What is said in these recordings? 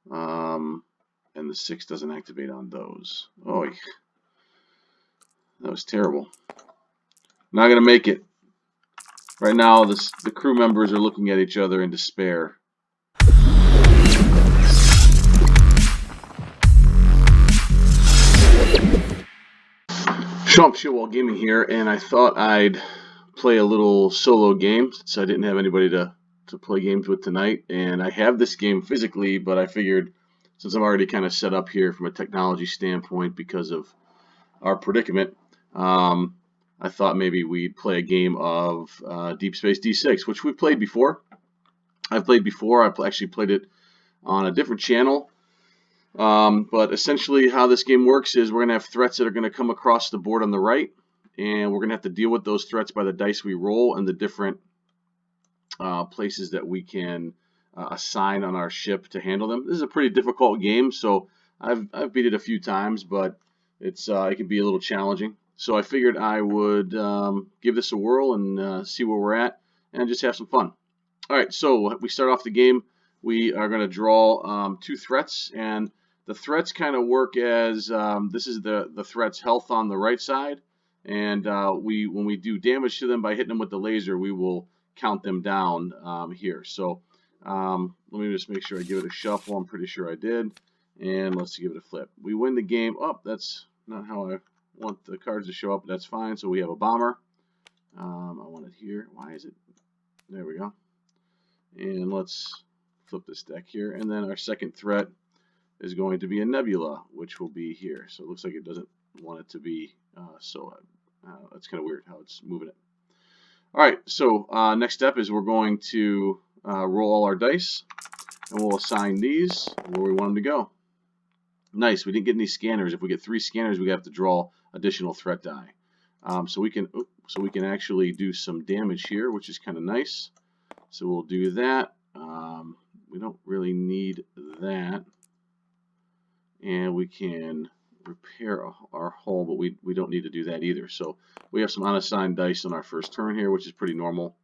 And the 6 doesn't activate on those. Oh, that was terrible. Not going to make it. Right now, the crew members are looking at each other in despair. Shawn Gaming here, and I thought I'd play a little solo game since I didn't have anybody to play games with tonight. And I have this game physically, but I figured since I'm already kind of set up here from a technology standpoint because of our predicament, I thought maybe we'd play a game of Deep Space D6, which we've played before. I've played before. I actually played it on a different channel. But essentially how this game works is we're going to have threats that are going to come across the board on the right, and we're going to have to deal with those threats by the dice we roll and the different places that we can assign on our ship to handle them. This is a pretty difficult game, so I've beat it a few times, but it can be a little challenging. So I figured I would give this a whirl and see where we're at and just have some fun. All right, so we start off the game. We are going to draw 2 threats, and the threats kind of work as this is the threat's health on the right side, and when we do damage to them by hitting them with the laser, we will count them down here. So let me just make sure I give it a shuffle. I'm pretty sure I did, and let's give it a flip. We win the game. Oh, that's not how I want the cards to show up, but that's fine. So we have a bomber. I want it here. Why is it? There we go. And let's flip this deck here, and then our second threat is going to be a nebula, which will be here. So it looks like it doesn't want it to be, so that's kind of weird how it's moving it. All right, so next step is we're going to roll all our dice, and we'll assign these where we want them to go. Nice, we didn't get any scanners. If we get 3 scanners, we have to draw additional threat die. So we can actually do some damage here, which is kind of nice. So we'll do that. We don't really need that. And we can repair our hull, but we don't need to do that either. So we have some unassigned dice on our first turn here, which is pretty normal.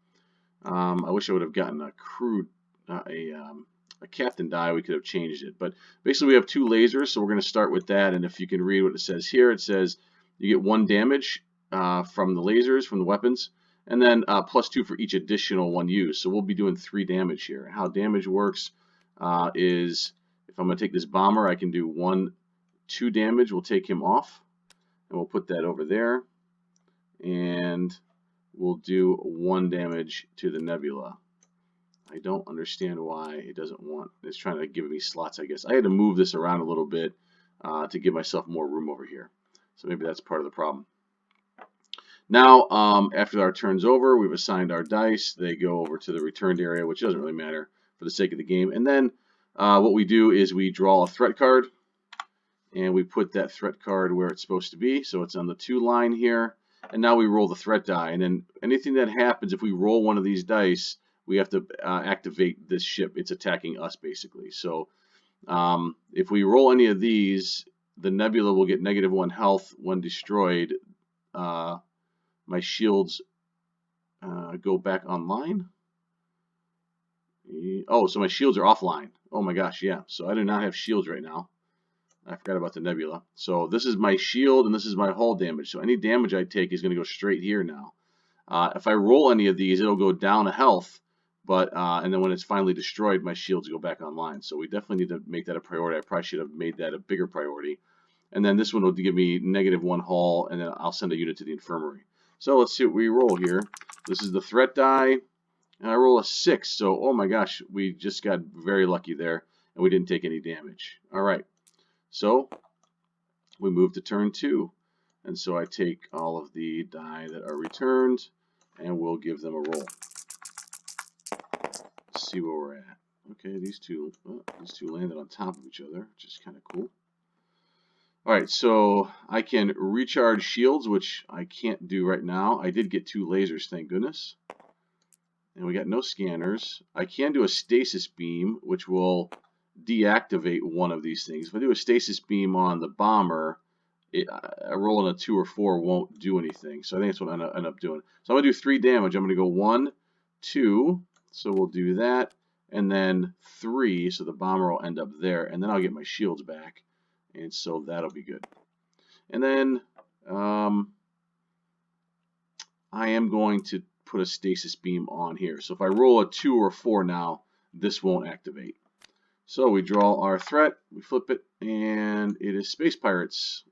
I wish I would have gotten a crew, a captain die. We could have changed it. But basically we have 2 lasers, so we're going to start with that. And if you can read what it says here, it says you get 1 damage from the lasers, from the weapons, and then +2 for each additional one used. So we'll be doing 3 damage here. How damage works is if I'm going to take this bomber, I can do 2 damage. We'll take him off, and we'll put that over there. And we'll do 1 damage to the nebula. I don't understand why it doesn't want, it's trying to give me slots, I guess. I had to move this around a little bit to give myself more room over here. So maybe that's part of the problem. Now, after our turn's over, we've assigned our dice. They go over to the returned area, which doesn't really matter for the sake of the game. And then what we do is we draw a threat card, and we put that threat card where it's supposed to be. So it's on the 2 line here. And now we roll the threat die. And then anything that happens, if we roll one of these dice, we have to activate this ship. It's attacking us, basically. So if we roll any of these, the nebula will get -1 health when destroyed. My shields go back online. Oh, so my shields are offline. Oh my gosh, yeah. So I do not have shields right now. I forgot about the nebula. So this is my shield, and this is my hull damage. So any damage I take is going to go straight here now. If I roll any of these, it'll go down a health, but and then when it's finally destroyed, my shields go back online. So we definitely need to make that a priority. I probably should have made that a bigger priority. And then this one will give me -1 hull, and then I'll send a unit to the infirmary. So let's see what we roll here. This is the threat die, and I roll a 6. So, oh my gosh, we just got very lucky there, and we didn't take any damage. All right, so we move to turn 2. And so I take all of the die that are returned, and we'll give them a roll. Let's see where we're at. Okay, these two landed on top of each other, which is kind of cool. All right, so I can recharge shields, which I can't do right now. I did get 2 lasers, thank goodness. And we got no scanners. I can do a stasis beam, which will deactivate one of these things. If I do a stasis beam on the bomber, a roll in a 2 or 4 won't do anything. So I think that's what I end up doing. So I'm going to do 3 damage. I'm going to go 1, 2. So we'll do that. and then 3, so the bomber will end up there, and then I'll get my shields back, and so that'll be good. And then I am going to put a stasis beam on here. So if I roll a 2 or a 4 now, this won't activate. So we draw our threat, we flip it, and it is Space Pirates.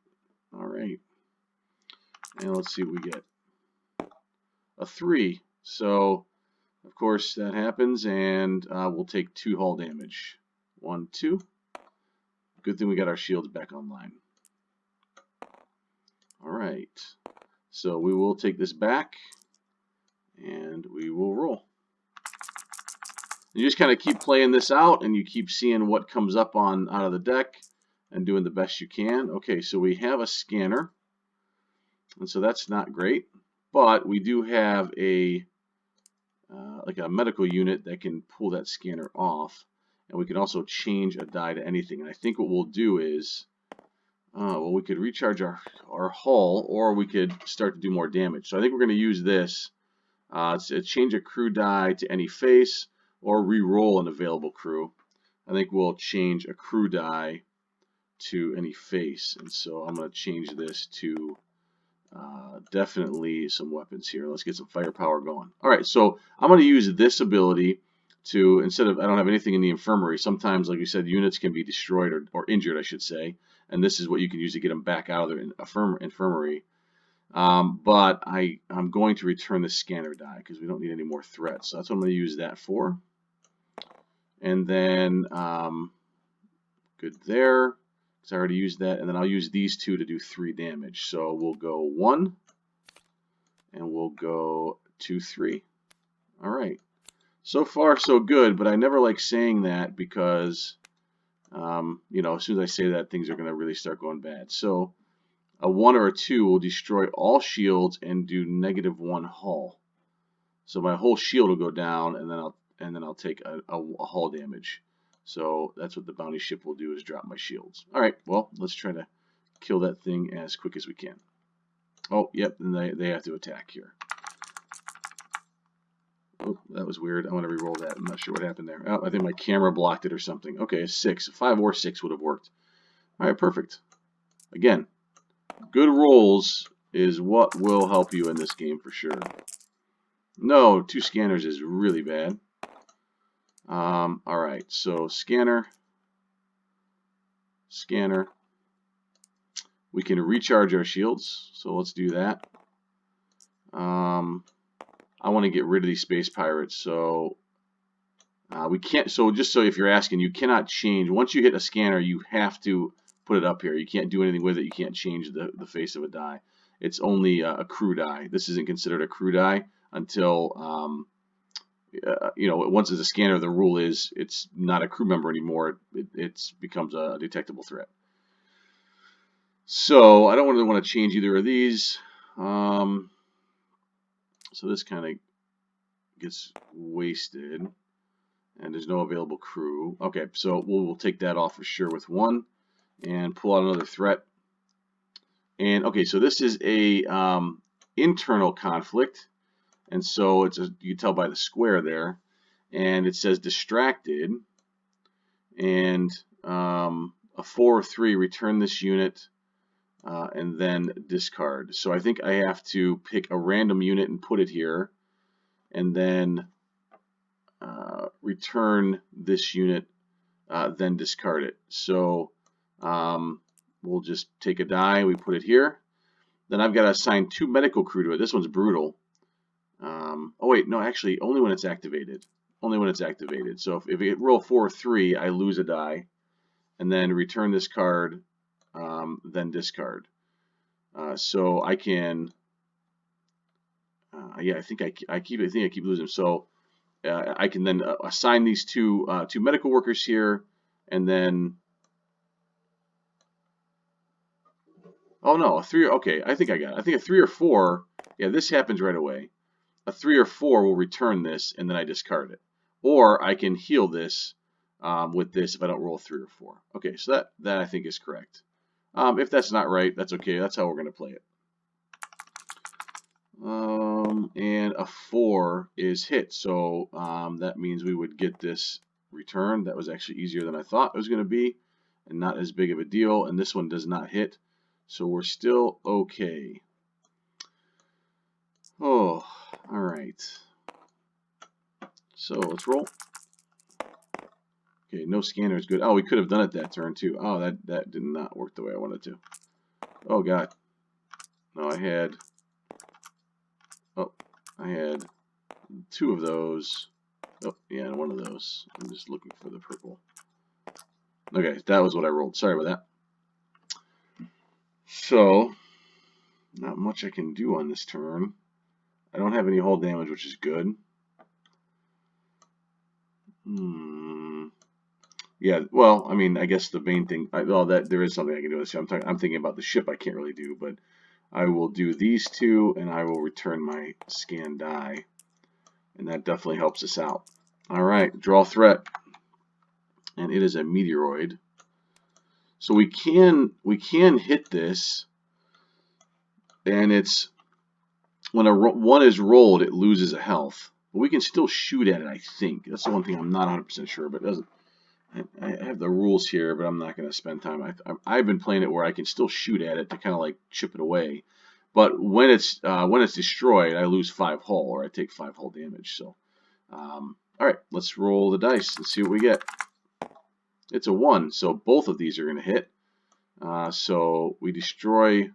All right. And let's see what we get. A 3. So, of course, that happens, and we'll take 2 hull damage. 1, 2. Good thing we got our shields back online. All right. So we will take this back, and we will roll. You just kind of keep playing this out, and you keep seeing what comes up out of the deck and doing the best you can. Okay, so we have a scanner, and so that's not great, but we do have like a medical unit that can pull that scanner off, and we can also change a die to anything. And I think what we'll do is, well, we could recharge our hull, or we could start to do more damage. So I think we're going to use this to change a crew die to any face, or re-roll an available crew. I think we'll change a crew die to any face, and so I'm going to change this to definitely some weapons here. Let's get some firepower going. Alright, so I'm going to use this ability to, instead of, I don't have anything in the infirmary, sometimes, like you said, units can be destroyed or injured, I should say, and this is what you can use to get them back out of their infirmary. But I'm going to return the scanner die because we don't need any more threats. So that's what I'm going to use that for. And then, good there, because I already used that. And then I'll use these 2 to do 3 damage. So we'll go 1, and we'll go 2, 3. All right. So far, so good, but I never like saying that because, you know, as soon as I say that, things are going to really start going bad. So a 1 or a 2 will destroy all shields and do -1 hull. So my whole shield will go down, and then I'll take a hull damage. So that's what the bounty ship will do, is drop my shields. All right, well, let's try to kill that thing as quick as we can. Oh, yep, and they have to attack here. Oh, that was weird. I want to re-roll that. I'm not sure what happened there. Oh, I think my camera blocked it or something. Okay, a 6. 5 or 6 would have worked. All right, perfect. Again, good rolls is what will help you in this game for sure. No, 2 scanners is really bad. All right, so scanner. We can recharge our shields, so let's do that. I want to get rid of these space pirates, so we can't. So just so if you're asking, you cannot change. Once you hit a scanner, you have to put it up here. You can't do anything with it. You can't change the face of a die. It's only a crew die. This isn't considered a crew die until you know, once it's a scanner, the rule is it's not a crew member anymore. It becomes a detectable threat. So I don't really want to change either of these. So this kind of gets wasted, and there's no available crew. Okay, so we'll take that off for sure with 1, and pull out another threat. And okay, so this is a internal conflict. And so you can tell by the square there, and it says distracted, and a 4 or 3, return this unit, and then discard. So I think I have to pick a random unit and put it here, and then return this unit, then discard it. So we'll just take a die, we put it here. Then I've got to assign 2 medical crew to it. This one's brutal. Oh wait, no, actually, only when it's activated. Only when it's activated. So if it roll 4 or 3, I lose a die, and then return this card, then discard. So I can, yeah, I think I keep losing. So I can then assign these two medical workers here, and then, oh no, a 3. Okay, I think I got it. I think a 3 or 4. Yeah, this happens right away. A 3 or 4 will return this, and then I discard it. Or I can heal this with this if I don't roll 3 or 4. Okay, so that I think is correct. If that's not right, that's okay. That's how we're going to play it. And a 4 is hit, so that means we would get this return. That was actually easier than I thought it was going to be, and not as big of a deal. And this one does not hit, so we're still okay. Oh, all right. So let's roll. Okay, no scanner is good. Oh, we could have done it that turn too. Oh, that did not work the way I wanted to. Oh God. No, I had 2 of those. Oh, yeah, and 1 of those. I'm just looking for the purple. Okay, that was what I rolled. Sorry about that. So, not much I can do on this turn. I don't have any hull damage, which is good. Yeah, well, I mean, I guess the main thing, well, that there is something I can do with this. I'm thinking about the ship I can't really do, but I will do these 2, and I will return my scan die, and that definitely helps us out. All right, draw threat, and it is a meteoroid. So we can hit this, and it's when 1 is rolled, it loses a health. But we can still shoot at it, I think. That's the one thing I'm not 100% sure, but it doesn't. I have the rules here, but I'm not going to spend time. I've been playing it where I can still shoot at it to kind of like chip it away. But when it's destroyed, I lose 5 hull, or I take 5 hull damage. So, all right, let's roll the dice and see what we get. It's a 1, so both of these are going to hit. So we destroy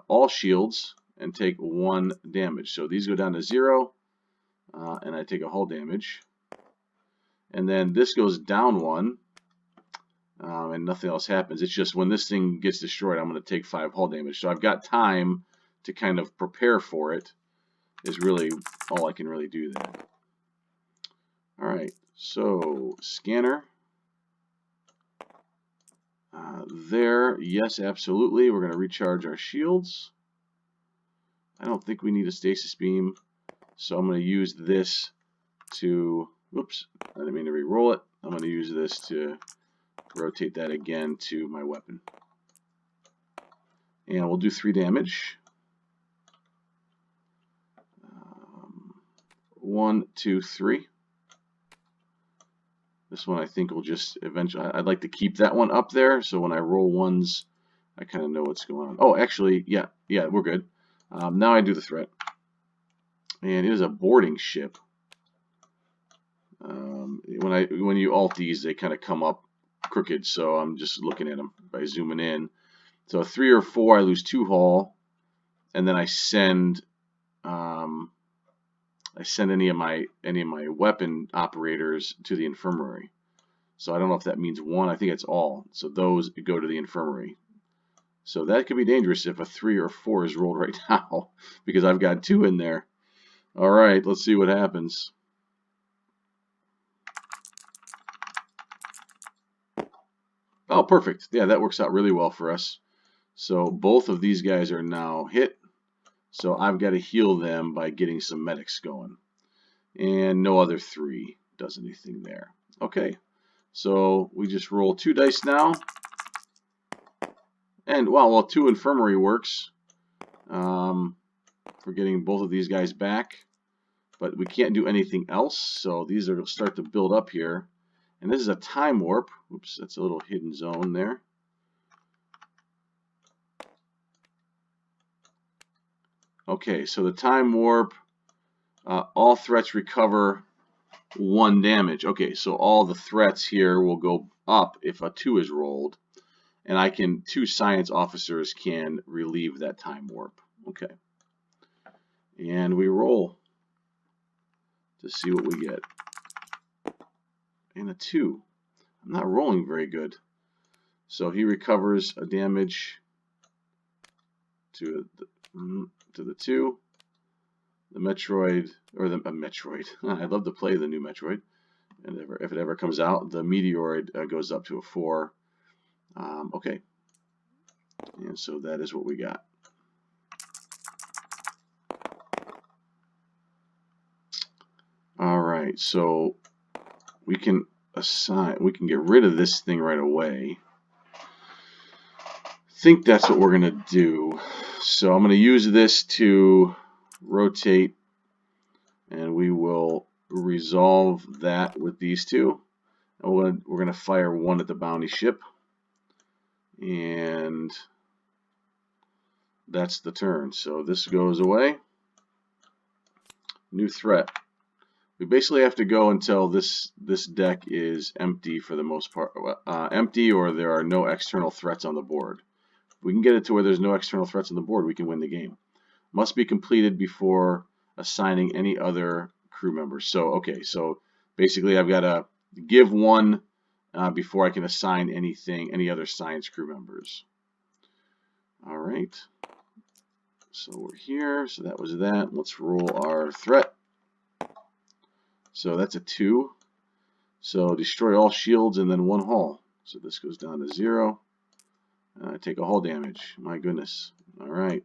all shields and take 1 damage. So these go down to 0, and I take a hull damage. And then this goes down 1, and nothing else happens. It's just when this thing gets destroyed, I'm going to take 5 hull damage. So I've got time to kind of prepare for it, is really all I can really do there. All right, so scanner. There, yes, absolutely. We're going to recharge our shields. I don't think we need a stasis beam, so I'm going to use this to, oops, I didn't mean to re-roll it. I'm going to use this to rotate that again to my weapon. And we'll do 3 damage. 1, 2, 3. This one I think will just eventually, I'd like to keep that one up there, so when I roll 1s, I kind of know what's going on. Oh, actually, yeah, we're good. Now I do the threat. And it is a boarding ship. When you alt these, they kind of come up crooked, so I'm just looking at them by zooming in. So 3 or 4, I lose 2 hull, and then I send any of my weapon operators to the infirmary. So I don't know if that means 1. I think it's all. So those go to the infirmary. So that could be dangerous if a 3 or 4 is rolled right now, because I've got 2 in there. All right, let's see what happens. Oh, perfect. Yeah, that works out really well for us. So both of these guys are now hit. So I've got to heal them by getting some medics going. And no other 3 does anything there. Okay, so we just roll 2 dice now. And well, 2 infirmary works. We're getting both of these guys back. But we can't do anything else. So these are start to build up here. And this is a time warp. Oops, that's a little hidden zone there. Okay, so the time warp, all threats recover 1 damage. Okay, so all the threats here will go up if a 2 is rolled. And 2 science officers can relieve that time warp. Okay. And we roll to see what we get. And a 2. I'm not rolling very good. So he recovers a damage to the 2. The Metroid, or the Metroid. I'd love to play the new Metroid. And if it ever comes out, the Meteoroid goes up to a 4. Okay. And so that is what we got. All right, so we can get rid of this thing right away. I think that's what we're going to do. So I'm going to use this to rotate, and we will resolve that with these two. And we're going to fire one at the bounty ship. And that's the turn. So this goes away. New threat. We basically have to go until this deck is empty for the most part. Empty, or there are no external threats on the board. If we can get it to where there's no external threats on the board, we can win the game. Must be completed before assigning any other crew members. So, okay, so basically I've got to give one before I can assign any other science crew members. All right. So we're here. So that was that. Let's roll our threat. So that's a 2. So destroy all shields and then 1 hull. So this goes down to 0. Take a hull damage. My goodness. All right.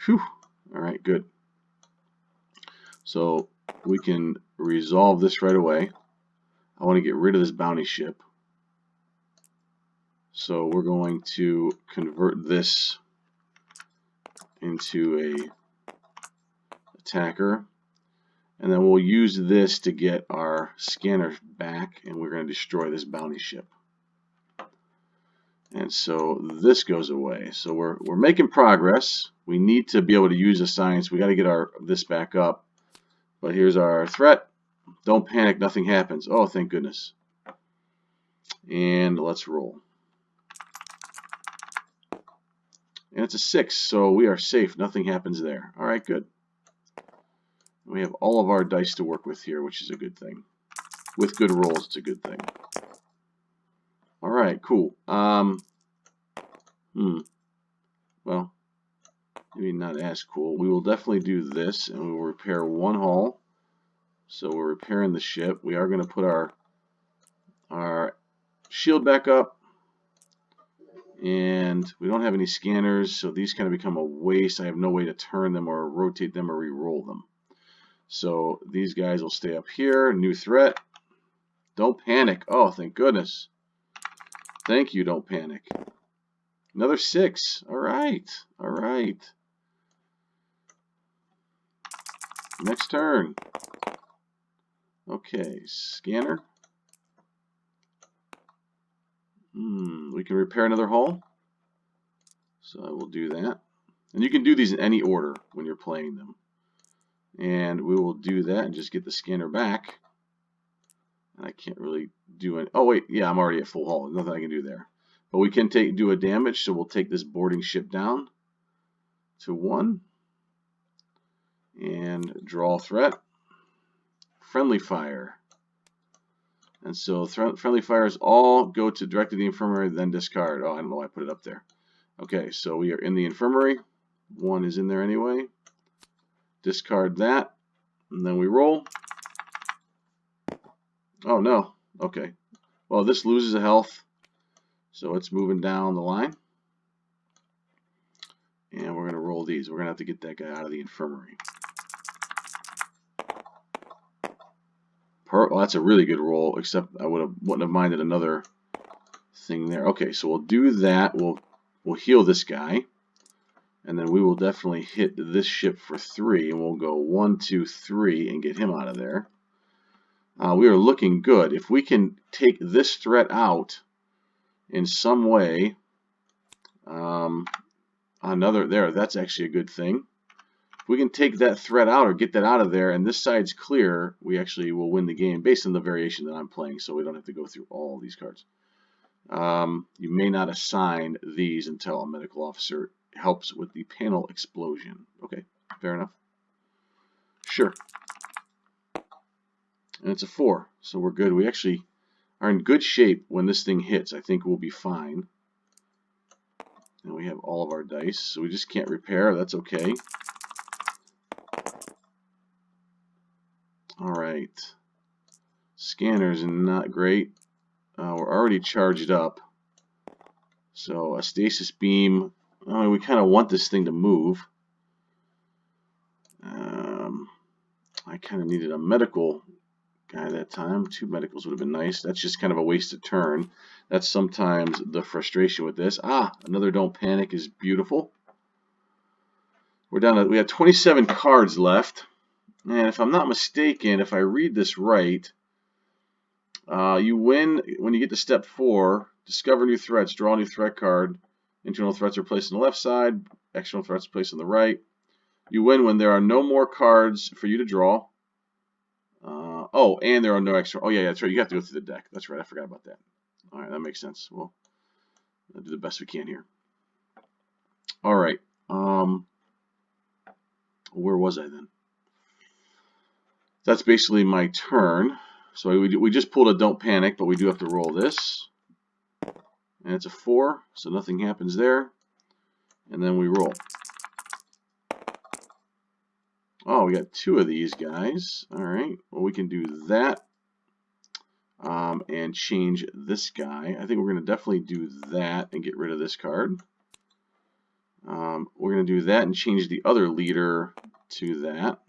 Whew. All right, good. So we can resolve this right away. I want to get rid of this bounty ship. So we're going to convert this into a attacker. And then we'll use this to get our scanner back, and we're going to destroy this bounty ship. And so this goes away. So we're making progress. We need to be able to use the science. We got to get this back up. But here's our threat. Don't panic, nothing happens. Oh, thank goodness. And let's roll. And it's a 6, so we are safe. Nothing happens there. All right, good. We have all of our dice to work with here, which is a good thing. With good rolls, it's a good thing. All right, cool. Well, maybe not as cool. We will definitely do this, and we will repair 1 hull. So we're repairing the ship. We are going to put our shield back up. And we don't have any scanners, so these kind of become a waste. I have no way to turn them or rotate them or re-roll them. So these guys will stay up here. New threat. Don't panic. Oh, thank goodness. Thank you, don't panic. Another 6. All right. All right. Next turn. Okay, scanner. We can repair another hull. So I will do that. And you can do these in any order when you're playing them. And we will do that and just get the scanner back. And I can't really do it. Oh, wait. Yeah, I'm already at full hull. There's nothing I can do there. But we can do a damage, so we'll take this boarding ship down to 1. And draw threat. Friendly fire. And so friendly fires all go to directly the infirmary, then discard. Oh, I don't know why I put it up there. Okay, so we are in the infirmary. 1 is in there anyway. Discard that. And then we roll. Oh, no. Okay. Well, this loses a health. So it's moving down the line. And we're going to roll these. We're going to have to get that guy out of the infirmary. Well, that's a really good roll, except I wouldn't have minded another thing there. Okay, so we'll do that. We'll heal this guy. And then we will definitely hit this ship for 3. And we'll go 1, 2, 3 and get him out of there. We are looking good. If we can take this threat out in some way, that's actually a good thing. If we can take that threat out or get that out of there and this side's clear, we actually will win the game based on the variation that I'm playing, so we don't have to go through all these cards. You may not assign these until a medical officer helps with the panel explosion. Okay, fair enough. Sure. And it's a 4, so we're good. We actually are in good shape when this thing hits. I think we'll be fine. And we have all of our dice, so we just can't repair. That's okay. All right. Scanners not great. We're already charged up. So a stasis beam. I mean, we kind of want this thing to move. I kind of needed a medical guy that time. 2 medicals would have been nice. That's just kind of a wasted turn. That's sometimes the frustration with this. Another don't panic is beautiful. we have 27 cards left. And if I'm not mistaken, if I read this right, you win when you get to step 4. Discover new threats. Draw a new threat card. Internal threats are placed on the left side. External threats are placed on the right. You win when there are no more cards for you to draw. Oh, and there are no extra. Oh, yeah, that's right. You have to go through the deck. That's right. I forgot about that. All right, that makes sense. We'll do the best we can here. All right. Where was I then? That's basically my turn. So we just pulled a don't panic, but we do have to roll this. And it's a 4, so nothing happens there. And then we roll. Oh, we got 2 of these guys. All right. Well, we can do that and change this guy. I think we're going to definitely do that and get rid of this card. We're going to do that and change the other leader to that.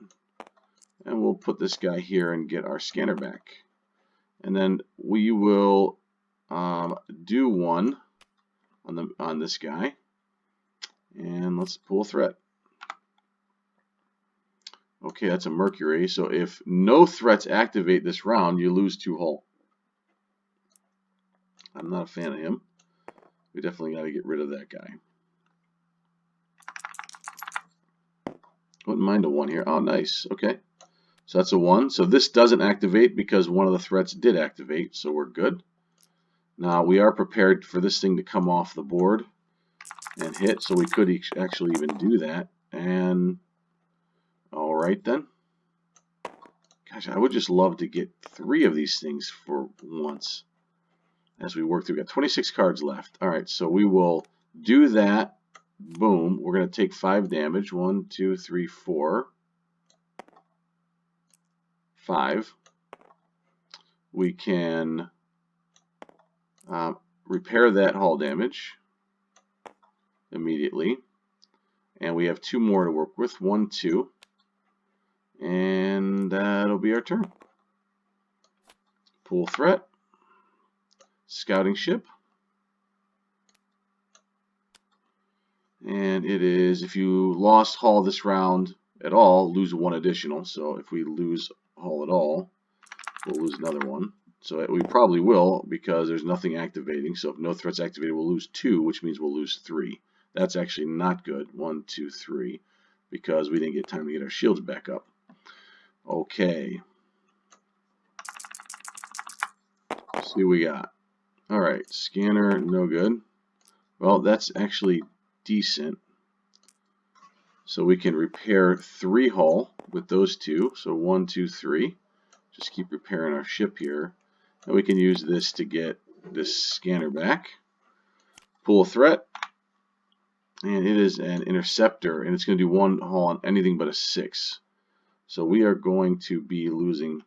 And we'll put this guy here and get our scanner back. And then we will do one on this guy. And let's pull a threat. Okay, that's a Mercury. So if no threats activate this round, you lose 2 hull. I'm not a fan of him. We definitely got to get rid of that guy. Wouldn't mind a 1 here. Oh, nice. Okay. So that's a 1. So this doesn't activate because one of the threats did activate, so we're good. Now we are prepared for this thing to come off the board and hit, so we could actually even do that. And all right then. Gosh, I would just love to get 3 of these things for once as we work through. We've got 26 cards left. All right, so we will do that. Boom. We're going to take 5 damage. 1, 2, 3, 4. 5. We can repair that hull damage immediately. And we have 2 more to work with. 1, 2. And that'll be our turn. Pull threat. Scouting ship. And it is, if you lost hull this round at all, lose 1 additional. So if we lose hull at all, we'll lose another 1. So we probably will because there's nothing activating. So if no threats activated, we'll lose 2, which means we'll lose 3. That's actually not good. 1, 2, 3, because we didn't get time to get our shields back up. Okay. Let's see what we got. All right, scanner, no good. Well, that's actually decent. So we can repair 3 hull with those 2. So 1, 2, 3. Just keep repairing our ship here. And we can use this to get this scanner back. Pull a threat. And it is an interceptor. And it's going to do 1 hull on anything but a 6. So we are going to be losing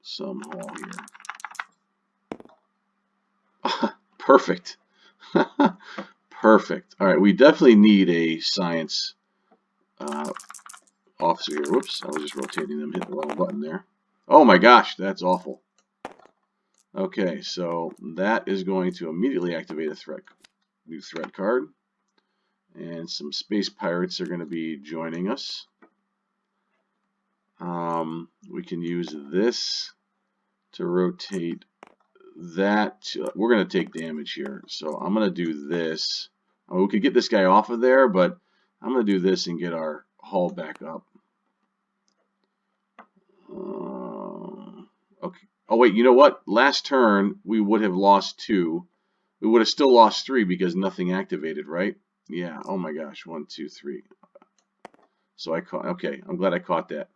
some hull here. Perfect. Perfect. All right, we definitely need a science officer here. Whoops, I was just rotating them, hit the wrong button there. Oh my gosh, that's awful. Okay, so that is going to immediately activate a new threat card. And some space pirates are going to be joining us. We can use this to rotate that. We're going to take damage here. So I'm going to do this. We could get this guy off of there, but I'm going to do this and get our hull back up. Okay. Oh, wait, you know what? Last turn, we would have lost 2. We would have still lost 3 because nothing activated, right? Yeah. Oh, my gosh. 1, 2, 3. So I caught. Okay. I'm glad I caught that.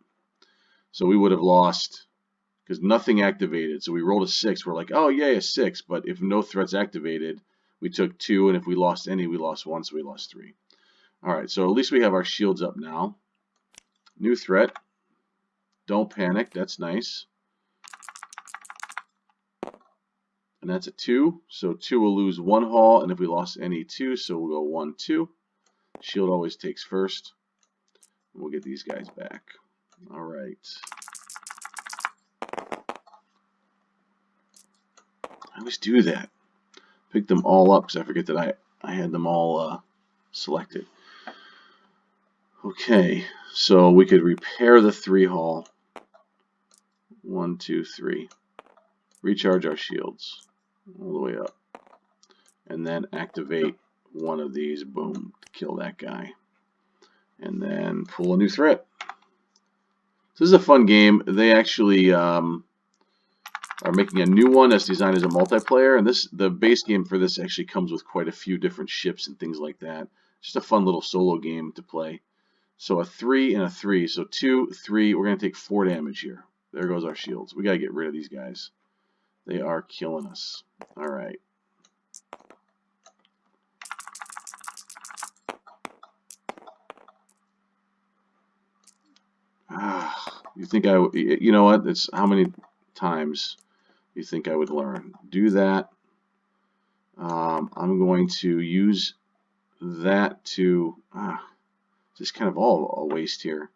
So we would have lost because nothing activated. So we rolled a 6. We're like, oh, yay, a 6. But if no threats activated, we took 2. And if we lost any, we lost 1. So we lost 3. All right. So at least we have our shields up now. New threat. Don't panic. That's nice. And that's a 2. So 2 will lose 1 hull. And if we lost any, 2. So we'll go 1, 2. Shield always takes first. We'll get these guys back. All right. I always do that. Pick them all up because I forget that I had them all selected. Okay, so we could repair the 3 hull. 1, 2, 3. Recharge our shields all the way up. And then activate one of these. Boom, to kill that guy. And then pull a new threat. This is a fun game. They actually are making a new one that's designed as a multiplayer, and the base game for this actually comes with quite a few different ships and things like that. Just a fun little solo game to play. So a 3 and a 3. So 2, 3. We're going to take 4 damage here. There goes our shields. We got to get rid of these guys. They are killing us. All right. You think I would, you know what? It's how many times you think I would learn. Do that. I'm going to use that to just kind of all a waste here.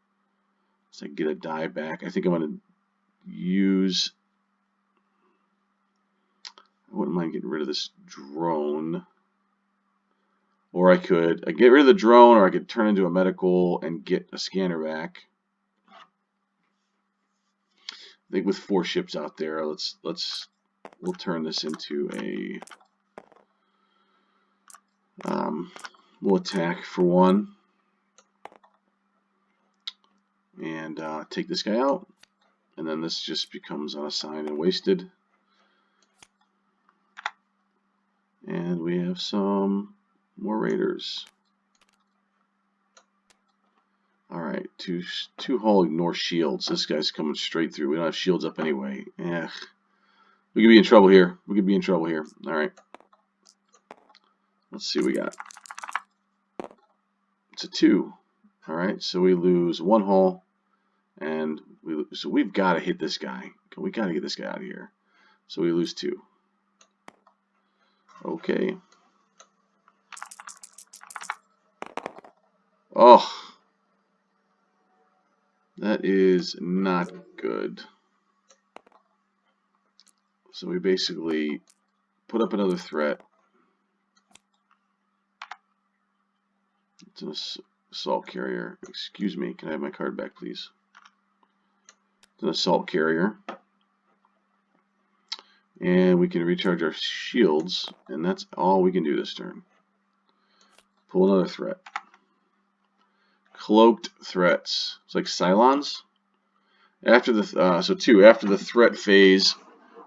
So I get a die back. I think I'm going to use, I wouldn't mind getting rid of this drone. Or I could get rid of the drone, or I could turn into a medical and get a scanner back. I think with 4 ships out there, we'll turn this into a we'll attack for 1 and take this guy out, and then this just becomes unassigned and wasted. And we have some more raiders. Alright, two hull, ignore shields. This guy's coming straight through. We don't have shields up anyway. We could be in trouble here. Alright. Let's see what we got. It's a 2. Alright, so we lose 1 hull. And so we've got to hit this guy. We got to get this guy out of here. So we lose 2. Okay. Oh. That is not good. So we basically put up another threat. It's an assault carrier. Excuse me, can I have my card back, please? It's an assault carrier. And we can recharge our shields, and that's all we can do this turn. Pull another threat. Cloaked threats. It's like Cylons. After the so 2. After the threat phase,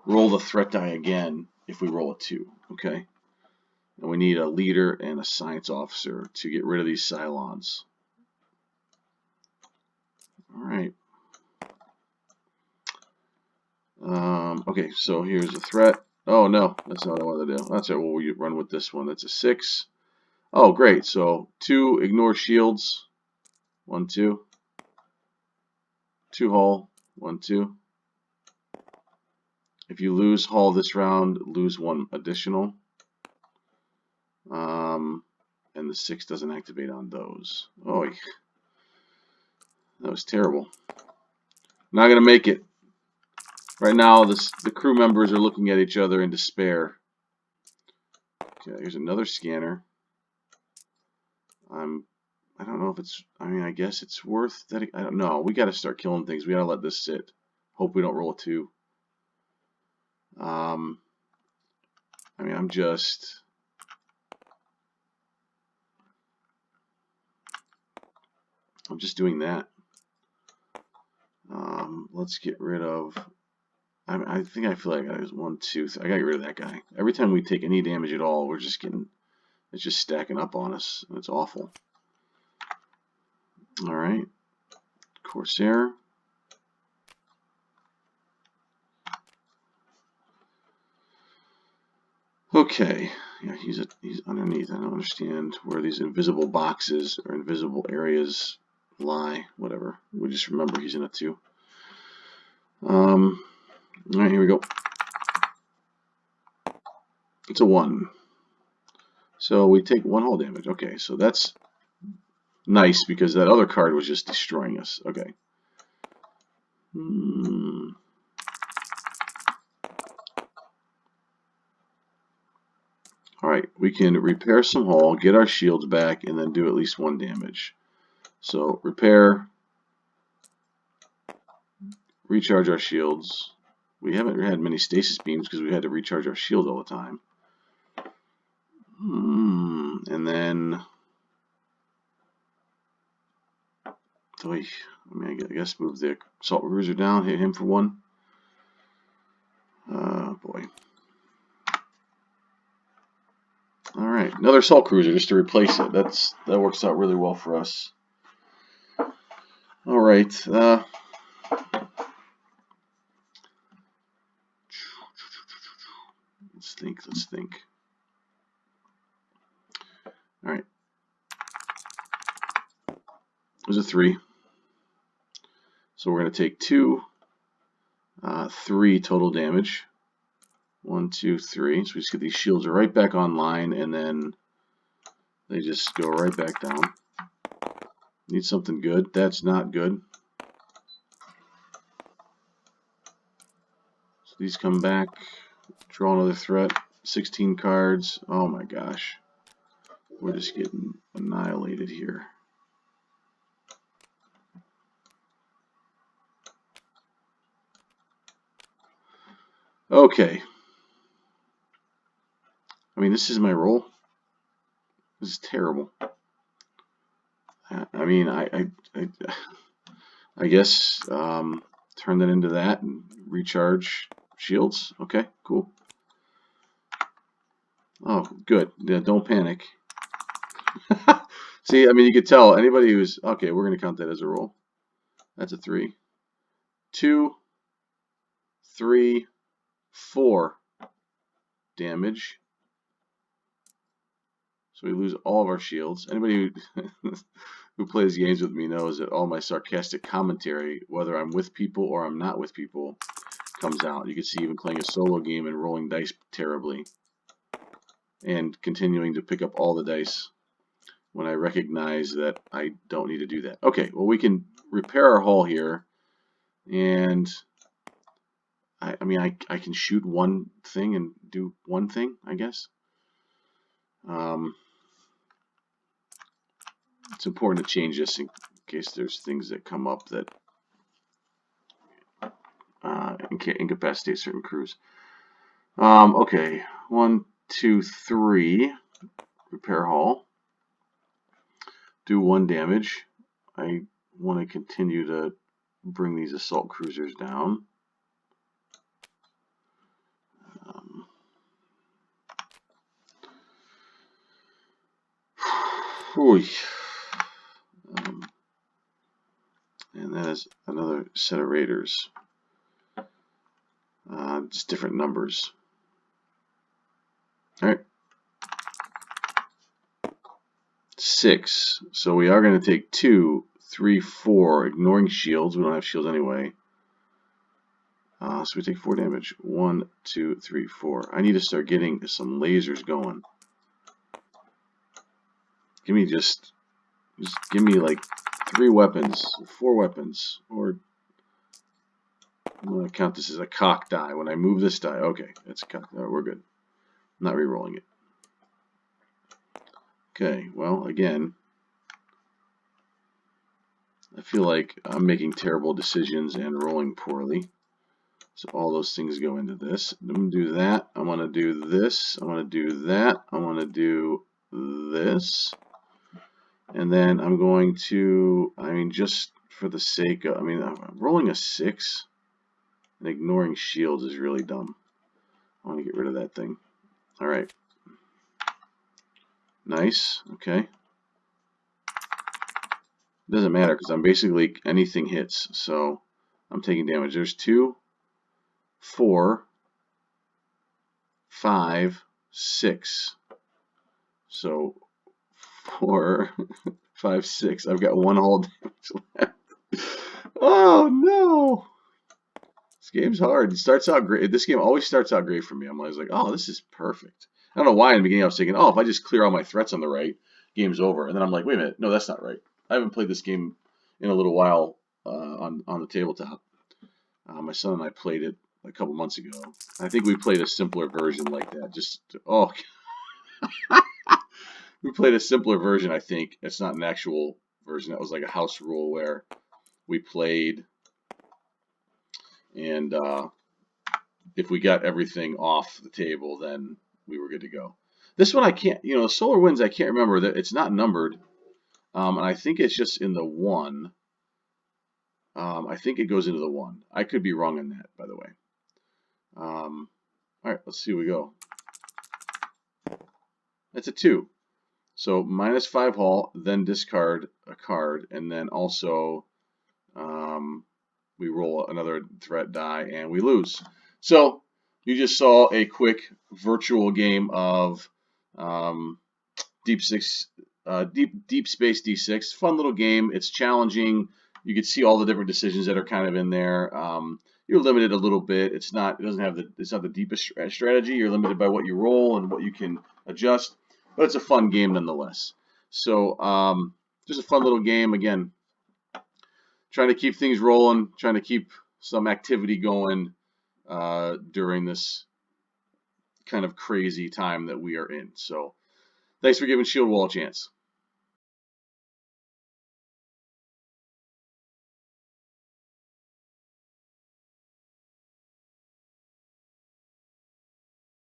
roll the threat die again. If we roll a 2, okay. And we need a leader and a science officer to get rid of these Cylons. All right. Okay, so here's a threat. Oh no, that's not what I wanted to do. That's right. Well, we run with this one. That's a 6. Oh, great. So 2, ignore shields. 1, 2. 2 hull. 1, 2. If you lose hull this round, lose 1 additional. And the 6 doesn't activate on those. Oh, that was terrible. Not gonna make it. Right now, the crew members are looking at each other in despair. Okay, here's another scanner. I don't know if it's, I mean, I guess it's worth that. I don't know. We got to start killing things. We got to let this sit. Hope we don't roll a 2. I mean, I'm just doing that. Let's get rid of, I think I feel like I was 1, 2, 3. I got to get rid of that guy. Every time we take any damage at all, we're just getting, it's just stacking up on us, and it's awful. All right, Corsair. Okay, yeah, he's underneath. I don't understand where these invisible boxes or invisible areas lie. Whatever. We just remember he's in a 2. All right, here we go. It's a 1. So we take 1 hull damage. Okay, so that's nice because that other card was just destroying us. Okay. Alright, we can repair some hull, get our shields back, and then do at least 1 damage. So repair, recharge our shields. We haven't had many stasis beams because we had to recharge our shield all the time. And then, I guess move the assault cruiser down, hit him for one. Boy. All right, another assault cruiser just to replace it. That works out really well for us. All right. Let's think. All right. There's a 3. So we're going to take 2, 3 total damage. 1, 2, 3. So we just get these shields right back online, and then they just go right back down. Need something good. That's not good. So these come back. Draw another threat. 16 cards. Oh my gosh. We're just getting annihilated here. Okay. I mean, this is my roll. This is terrible. I mean, I guess turn that into that and recharge shields. Okay, cool. Oh, good. Yeah, don't panic. See, I mean, you could tell anybody who's okay. We're going to count that as a roll. That's a 3, 2, 3, 4 damage. So we lose all of our shields. Anybody who plays games with me knows that all my sarcastic commentary, whether I'm with people or I'm not with people, comes out. You can see even playing a solo game and rolling dice terribly and continuing to pick up all the dice when I recognize that I don't need to do that. Okay, well, we can repair our hull here, and I mean, I can shoot one thing and do one thing, I guess. It's important to change this in case there's things that come up that incapacitate certain crews. Okay, 1, 2, 3. Repair hull. Do 1 damage. I want to continue to bring these assault cruisers down. And that is another set of raiders. Just different numbers. All right. 6. So we are going to take 2, 3, 4, ignoring shields. We don't have shields anyway. So we take 4 damage. 1, 2, 3, 4. I need to start getting some lasers going. Give me just give me like 3 weapons, 4 weapons, or I'm going to count this as a cock die. When I move this die, okay, it's a cock die. We're good. I'm not re-rolling it. Okay, well, again, I feel like I'm making terrible decisions and rolling poorly. So all those things go into this. I'm going to do that. I want to do this. I want to do that. I want to do this. And then I'm going to, I mean, just for the sake of, I mean, rolling a 6 and ignoring shields is really dumb. I want to get rid of that thing. All right. Nice. Okay. It doesn't matter because I'm basically, anything hits. So I'm taking damage. There's 2, 4, 5, 6. So 4, 5, 6. I've got 1 whole damage left. Oh no! This game's hard. It starts out great. This game always starts out great for me. I'm always like, oh, this is perfect. I don't know why in the beginning I was thinking, oh, if I just clear all my threats on the right, game's over. And then I'm like, wait a minute, no, that's not right. I haven't played this game in a little while on the tabletop. My son and I played it a couple months ago. I think we played a simpler version like that. We played a simpler version, I think. It's not an actual version that was like a house rule where we played, and if we got everything off the table, then we were good to go. This one I can't, Solar Winds I can't remember. That it's not numbered, and I think it's just in the 1. I think it goes into the 1. I could be wrong on that, by the way. All right, let's see. We go. That's a 2. So -5 haul, then discard a card, and then also we roll another threat die and we lose. So you just saw a quick virtual game of Deep Space D6. Fun little game. It's challenging. You can see all the different decisions that are kind of in there. You're limited a little bit. It's not the deepest strategy. You're limited by what you roll and what you can adjust, but it's a fun game nonetheless. So just a fun little game. Again, trying to keep things rolling, trying to keep some activity going during this kind of crazy time that we are in. So thanks for giving Shield Wall a chance.